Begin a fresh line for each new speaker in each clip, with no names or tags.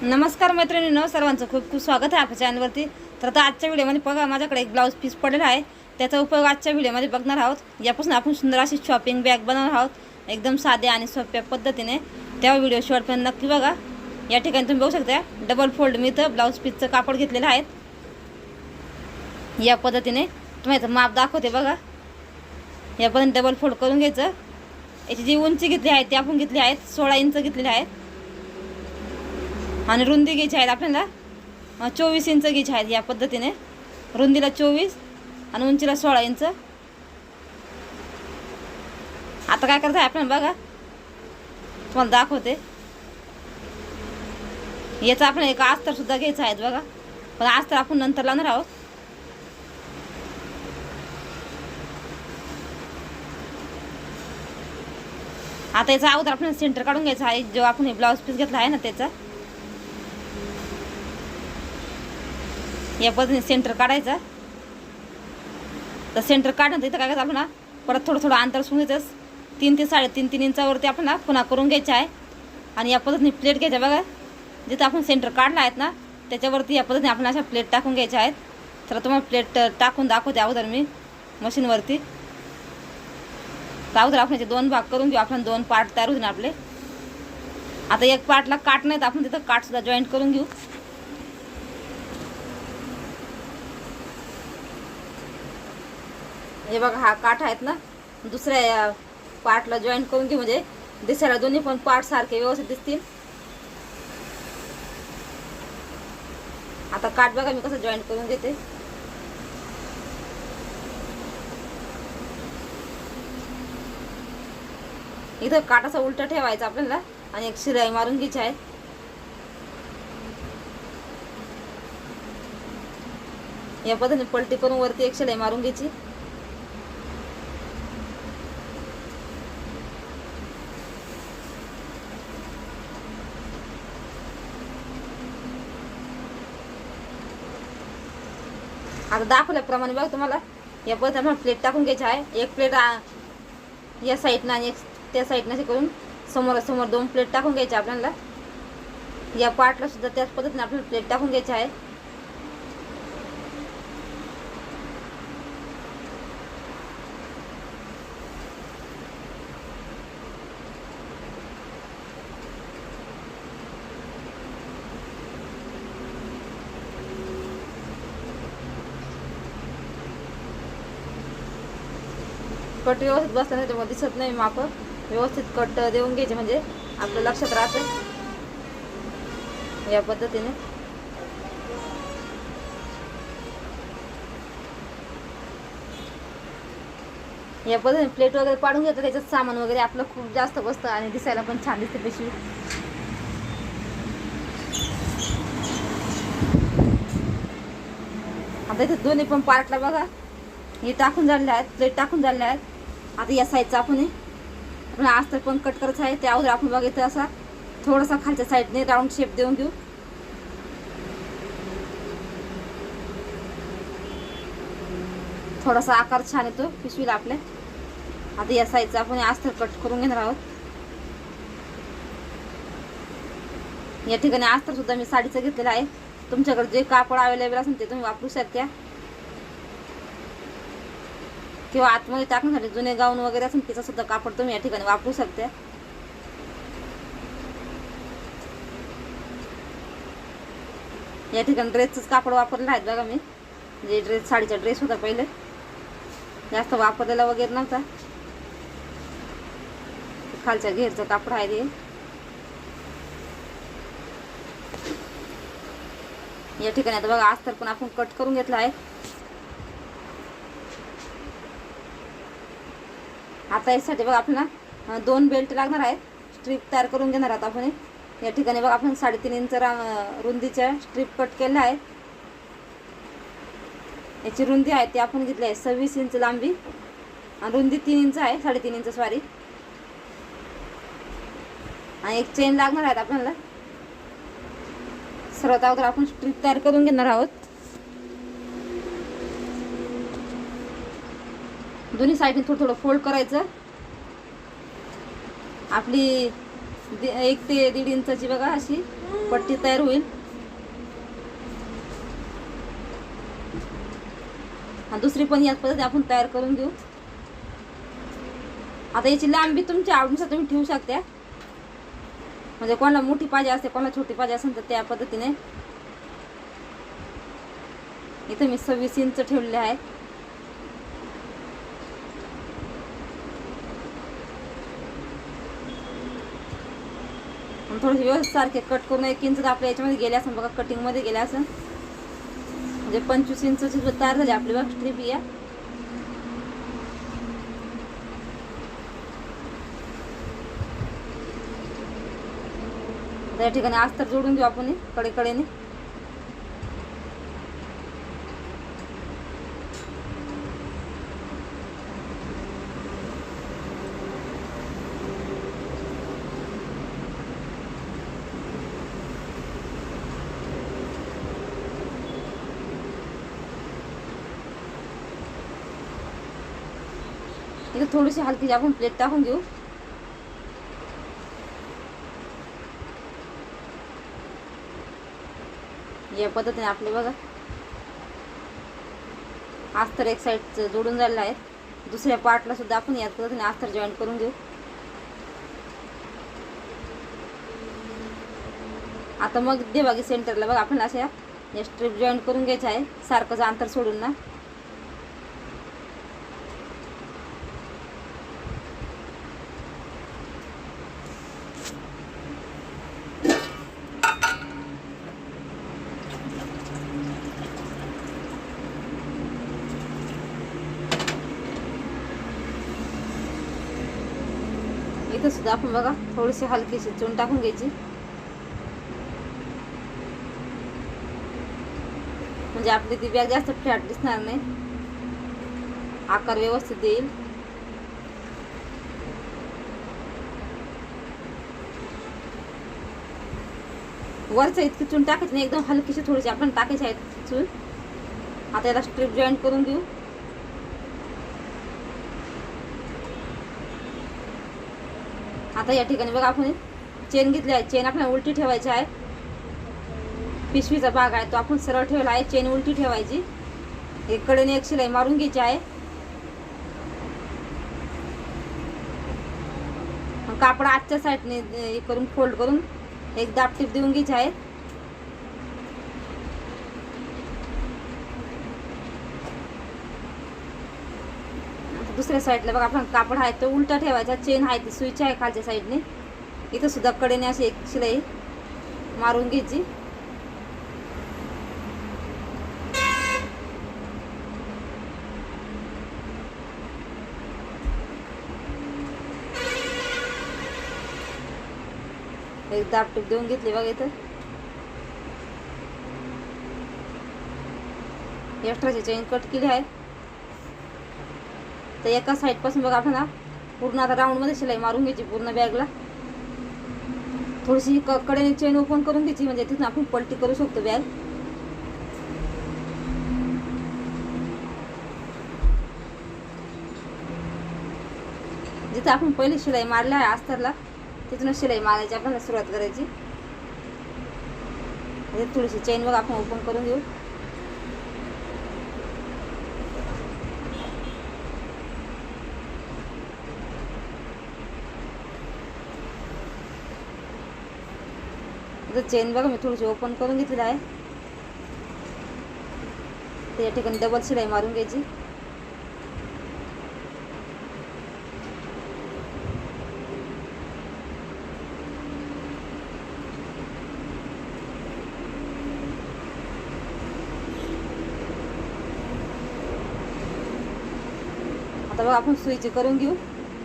नमस्कार मैत्रिणींनो, सर्वांचं खूप खूप स्वागत आहे आपल्या चॅनलवरती। तर आता आजच्या व्हिडिओमध्ये बघा, माझ्याकडे एक ब्लाऊज पीस पडलेला आहे, त्याचा उपयोग आजच्या व्हिडिओमध्ये बघणार आहोत। यापासून आपण सुंदर अशी शॉपिंग बॅग बनवणार आहोत, एकदम साध्या आणि सोप्या पद्धतीने। त्या व्हिडिओ शेवटपर्यंत नक्की बघा। या ठिकाणी तुम्ही बघू शकता, डबल फोल्ड मी इथं ब्लाऊज पीसचं कापड घेतलेलं आहे। या पद्धतीने तुम्हाला माप दाखवते बघा। या पद्धतीने डबल फोल्ड करून घ्यायचं। याची जी उंची घेतली आहे ती आपण घेतली आहे 16 इंच घेतलेली आहे, आणि रुंदी घ्यायची आहे आपल्याला 24 इंच घ्यायची आहे। या पद्धतीने रुंदीला 24 आणि उंचीला 16 इंच। आता काय करायचं आहे आपल्याला बघा, तुम्हाला दाखवते। याचा आपण एक अस्तर सुद्धा घ्यायचा आहे बघा, पण अस्तर आपण नंतर लावणार आहोत। आता याचा अगोदर आपण सेंटर काढून घ्यायचा आहे, जो आपण हे ब्लाऊज पीस घेतला आहे ना त्याचा। या पद्धतीने सेंटर काढायचा। तर सेंटर काढण्यात इथं काय करायचं आपल्याला, परत थोडं थोडं अंतर सोडून द्यायचं। 3 ते 3.5 इंचावरती आपल्याला खुणा करून घ्यायचा आहे, आणि या पद्धतीने प्लेट घ्यायच्या बघा। जिथं आपण सेंटर काढला आहेत ना त्याच्यावरती या पद्धतीने आपल्याला अशा प्लेट टाकून घ्यायच्या आहेत। तर तुम्हाला प्लेट टाकून दाखवते अगोदर मी मशीनवरती। तर अगोदर आपण याचे 2 भाग करून घेऊ, आपण 2 पार्ट तयार होतील आपले। आता एक पार्टला काट नाही तर आपण तिथं काट सुद्धा जॉईंट करून घेऊ। हे बघा, हा काठ आहेत ना, दुसऱ्या पार्टला जॉईंट करून घेऊ, म्हणजे दिसायला दोन्ही पण पार्ट सारखे व्यवस्थित दिसतील। आता काठ बघा मी कसं जॉईंट करून घेते। इथं काठ असं उलट ठेवायचं आपल्याला, आणि एक शिलाई मारून घ्यायची आहे। या पद्धतीने पलटी करून वरती एक शिलाई मारून घ्यायची। आता दाखवल्याप्रमाणे बघा तुम्हाला या पद्धतीने आपण प्लेट टाकून घ्यायची आहे। एक प्लेट या साईडनं आणि एक त्या साईडनं असे करून समोरासमोर 2 प्लेट टाकून घ्यायचे आपल्याला। या पार्टला सुद्धा त्याच पद्धतीने आपल्याला प्लेट टाकून घ्यायची आहे। कट व्यवस्थित बसला नाही तेव्हा दिसत नाही माप, व्यवस्थित कट देऊन घ्यायचे म्हणजे आपल्या लक्षात राहते। या पद्धतीने या पद्धतीने प्लेट वगैरे पाडून घेतात, त्याच्यात सामान वगैरे आपलं खूप जास्त बसतं आणि दिसायला पण छान दिसते पिशवी। आता इथे दोन्ही पण पार्टला बघा हे टाकून झालेले आहेत, प्लेट टाकून झालेले आहेत। आता या साईडचा आपण अस्तर पण कट करायचं आहे। त्या अगोदर आपण बघितलं असा थोडासा खालच्या साईडने राऊंड शेप देऊन घेऊ। थोडासा आकार छान येतो पिशवीला आपल्या। आता या साईडचा आपण अस्तर कट करून घेणार आहोत। या ठिकाणी अस्तर सुद्धा मी साडीचं घेतलेलं आहे, तुमच्याकडे जे कापड अवेलेबल असेल ते तुम्ही वापरू शकता, किंवा आतमध्ये टाकण्यासाठी जुने गाऊन वगैरे असेल त्याचा सुद्धा कापड तुम्ही या ठिकाणी वापरू शकता। या ठिकाणी ड्रेसचंच कापड वापरलं आहे बघा मी, जे ड्रेस साडीचा ड्रेस होता पहिले, जास्त वापरलेला वगैरे नव्हता। खालच्या घेरचं कापड आहे ते। या ठिकाणी आता बघा अस्तर पण आपण कट करून घेतलं आहे। आता यासाठी बघा आपल्याला 2 बेल्ट लागणार आहेत, स्ट्रीप तयार करून घेणार आहोत आपण। या ठिकाणी बघा आपण 3.5 इंच रुंदीच्या स्ट्रीप कट केल्या आहेत। याची रुंदी आहे ती आपण घेतली आहे 26 इंच लांबी, आणि रुंदी 3 इंच आहे, 3.5 इंच सॉरी। आणि एक चेन लागणार आहेत आपल्याला। सर्वात अगोदर आपण स्ट्रीप तयार करून घेणार आहोत। दोन्ही साईडने थोडं थोडं फोल्ड करायचं। आपली 1 ते 1.5 इंचाची बघा अशी पट्टी तयार होईल. दुसरी पण याच पद्धती आपण तयार करून घेऊ. आता याची लांबी तुमच्या आवडीनुसार तुम्ही ठेवू शकता. म्हणजे कोणाला मोठी पाहिजे असते, कोणाला छोटी पाहिजे असेल तर त्या पद्धतीने. इथे मी 26 इंच ठेवलेले आहे. थोडेसे व्यवस्थित सारखे कट करून 1 इंच आपल्या याच्यामध्ये गेले असेल बघा, कटिंग मध्ये गेले असेल. म्हणजे 25 इंचची तयार झाली आपली बघा स्ट्रीप. या त्या ठिकाणी अस्तर जोडून घेऊ आपण कडेकडेने. इथे थोडीशी हलकी आपण प्लेट टाकून घेऊ. या पद्धतीने आपले बघा अस्तर एक साईड जोडून झालेलं आहे. दुसऱ्या पार्टला सुद्धा आपण याच पद्धतीने अस्तर जॉईंट करून घेऊ. आता मग मध्यभागी सेंटरला बघा आपण अशा या स्ट्रीप जॉईंट करून घ्यायचं आहे, सारखंच अंतर सोडून ना. इथं सुद्धा आपण बघा थोडीशी हलकीशी चून टाकून घ्यायची, म्हणजे आपली ती बॅग जास्त फ्लॅट दिसणार नाही, आकार व्यवस्थित येईल. वरचं इतकी चून टाकायची नाही, एकदम हलकीशी थोडीशी आपण टाकायची आहे चून. आता याला स्ट्रीप जॉईंट करून घेऊ. आता या ठिकाणी बघा आपण चेन घेतली आहे. चेन आपल्याला उलटी ठेवायची आहे. पिशवीचा भाग आहे तो आपण सरळ ठेवला आहे, चेन उलटी ठेवायची. एक कडेने एक शिलाई मारून घ्यायची आहे. कापड आजच्या साईडने करून फोल्ड करून एक दाब टीप देऊन घ्यायची आहे. दुसऱ्या साईडला बघा आपण कापड आहे तो उलटा ठेवायचा. चेन आहे ती सुईची आहे खालच्या साईडने. इथं सुद्धा कडेने अशी एक शिलाई मारून घ्यायची. एक दाब टीप देऊन घेतली बघा. इथं एक्स्ट्राची चेन कट केली आहे. तर एका साईड पासून बघा आपल्याला पूर्ण आता राऊंड मध्ये शिलाई मारून घ्यायची पूर्ण बॅगला. थोडीशी कडेने चेन ओपन करून घ्यायची, म्हणजे तिथून आपण पलटी करू शकतो बॅग. जिथे आपण पहिली शिलाई मारली आहे अस्तरला तिथूनच शिलाई मारायची आपल्याला सुरुवात करायची. थोडीशी चेन बघा आपण ओपन करून घेऊ. चेन बघा मी थोडीशी ओपन करून घेतलेली आहे. तर या ठिकाणी डबल शिलाई मारून घ्यायची. आता बघा आपण सुईची करून घेऊ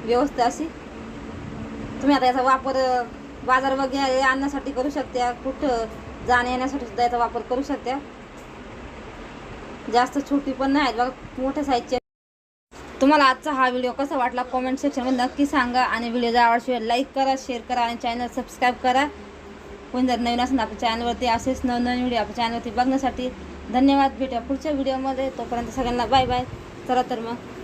व्यवस्थित अशी. तुम्ही आता याचा वापर बाजार वगैरे आणण्यासाठी करू शकता, कुठं जाण्या येण्यासाठी सुद्धा याचा वापर करू शकता. जास्त छोटी पण नाही बघा, मोठ्या साईजचे. तुम्हाला आजचा हा व्हिडिओ कसा वाटला कमेंट सेक्शनमध्ये नक्की सांगा. आणि व्हिडिओ जर आवडल्यास लाईक करा, शेअर करा आणि चॅनल सबस्क्राईब करा. कोणी जर नवीन असेल आपल्या चॅनलवरती असेच नवनवीन व्हिडिओ आपल्या चॅनलवरती बघण्यासाठी धन्यवाद. भेटूया पुढच्या व्हिडिओमध्ये. तोपर्यंत सगळ्यांना बाय बाय. चला तर मग.